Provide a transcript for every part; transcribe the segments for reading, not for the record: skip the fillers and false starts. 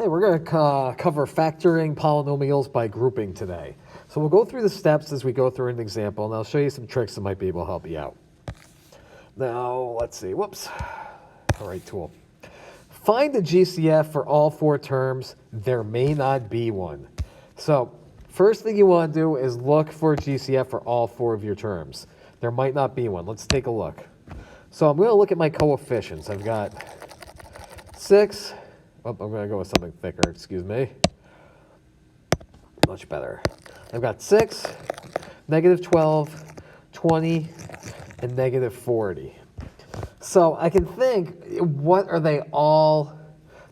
Okay, we're going to cover factoring polynomials by grouping today. So we'll go through the steps as we go through an example, and I'll show you some tricks that might be able to help you out. Now, let's see. Whoops. All right, tool. Find the GCF for all four terms. There may not be one. So first thing you want to do is look for a GCF for all four of your terms. There might not be one. Let's take a look. So I'm going to look at my coefficients. I've got 6. Oh, I'm going to go with something thicker, excuse me. Much better. I've got 6, negative 12, 20, and negative 40. So I can think, what are they all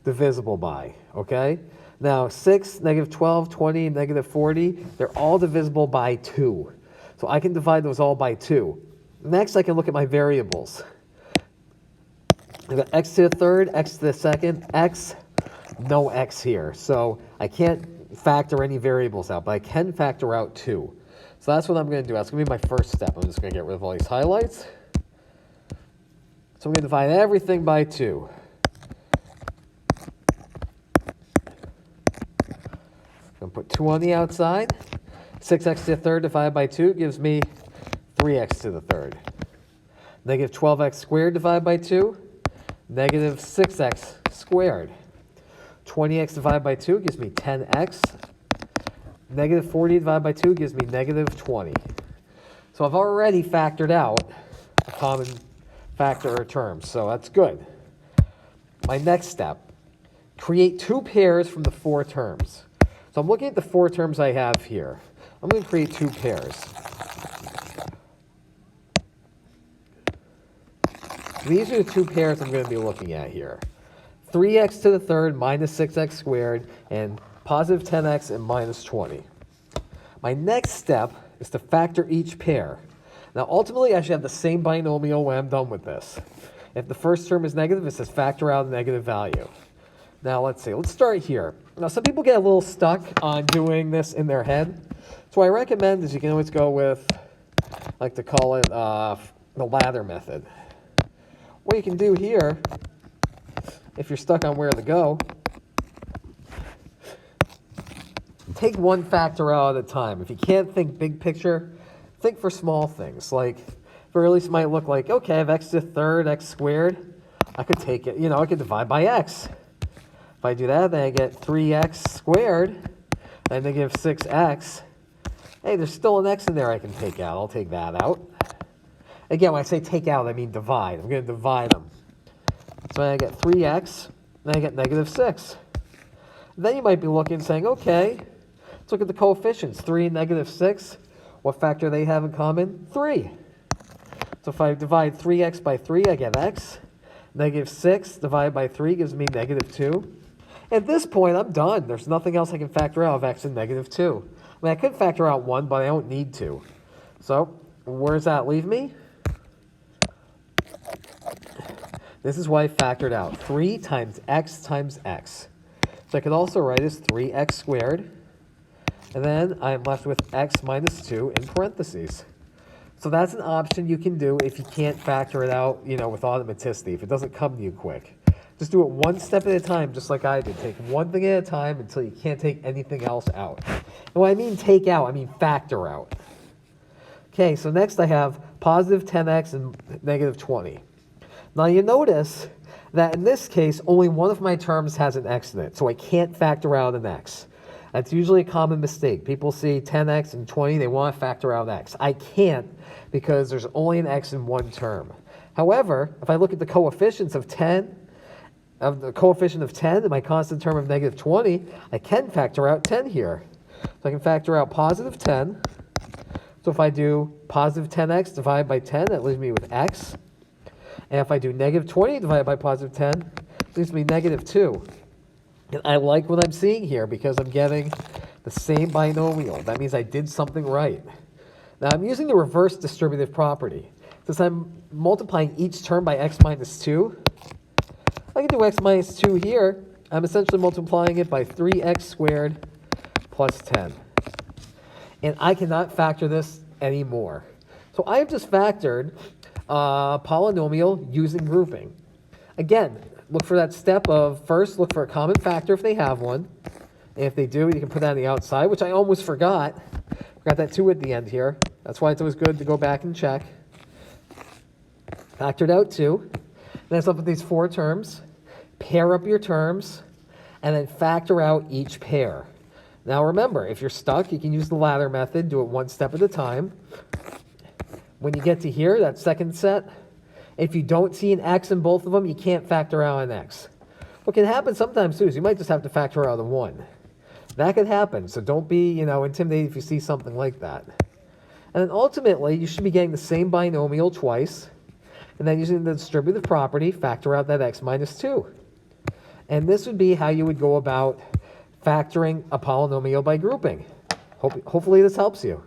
divisible by, okay? Now, 6, negative 12, 20, and negative 40, they're all divisible by 2. So I can divide those all by 2. Next, I can look at my variables. I've got x to the third, x to the second, x, no x here. So I can't factor any variables out, but I can factor out 2. So that's what I'm going to do. That's going to be my first step. I'm just going to get rid of all these highlights. So I'm going to divide everything by 2. I'm going to put 2 on the outside. 6x to the third divided by 2 gives me 3x to the third. Negative 12x squared divided by 2. Negative 6x squared. 20x divided by 2 gives me 10x. Negative 40 divided by 2 gives me negative 20. So I've already factored out a common factor or term, so that's good. My next step, create 2 pairs from the 4 terms. So I'm looking at the 4 terms I have here. I'm going to create 2 pairs. These are the 2 pairs I'm going to be looking at here. 3x to the third minus 6x squared, and positive 10x and minus 20. My next step is to factor each pair. Now, ultimately, I should have the same binomial when I'm done with this. If the first term is negative, it says factor out a negative value. Now, let's see. Let's start here. Now, some people get a little stuck on doing this in their head. So what I recommend is you can always go with, I like to call it the ladder method. What you can do here, if you're stuck on where to go, take one factor out at a time. If you can't think big picture, think for small things. Like, for at least it might look like, okay, I have x to the third, x squared. I could take it, I could divide by x. If I do that, then I get 3x squared, and negative 6x. Hey, there's still an x in there I can take out. I'll take that out. Again, when I say take out, I mean divide. I'm going to divide them. So I get 3x, then I get negative 6. Then you might be looking and saying, okay, let's look at the coefficients. 3 and negative 6. What factor do they have in common? 3. So if I divide 3x by 3, I get x. Negative 6 divided by 3 gives me negative 2. At this point, I'm done. There's nothing else I can factor out of x and negative 2. I mean, I could factor out 1, but I don't need to. So where does that leave me? This is what I factored out. 3 times x times x. So I could also write as 3x squared. And then I'm left with x minus 2 in parentheses. So that's an option you can do if you can't factor it out, with automaticity, if it doesn't come to you quick. Just do it one step at a time, just like I did. Take one thing at a time until you can't take anything else out. And when I mean take out, I mean factor out. Okay, so next I have positive 10x and negative 20. Now you notice that in this case, only one of my terms has an x in it, so I can't factor out an x. That's usually a common mistake. People see 10x and 20, they want to factor out x. I can't because there's only an x in one term. However, if I look at the coefficients of 10, and my constant term of negative 20, I can factor out 10 here. So I can factor out positive 10. So if I do positive 10x divided by 10, that leaves me with x. And if I do negative 20 divided by positive 10, it leaves me negative 2. And I like what I'm seeing here because I'm getting the same binomial. That means I did something right. Now I'm using the reverse distributive property. Since I'm multiplying each term by x minus 2, I can do x minus 2 here. I'm essentially multiplying it by 3x squared plus 10. And I cannot factor this anymore. So I have just factored polynomial using grouping. Again, look for that step of first look for a common factor if they have one. And if they do, you can put that on the outside, which I almost forgot. Forgot that 2 at the end here. That's why it's always good to go back and check. Factored out 2. Then it's up with these 4 terms. Pair up your terms, and then factor out each pair. Now remember, if you're stuck, you can use the ladder method, do it one step at a time. When you get to here, that second set, if you don't see an x in both of them, you can't factor out an x. What can happen sometimes too is you might just have to factor out a 1. That could happen, so don't be, intimidated if you see something like that. And then ultimately, you should be getting the same binomial twice, and then using the distributive property, factor out that x minus 2. And this would be how you would go about factoring a polynomial by grouping. Hopefully this helps you.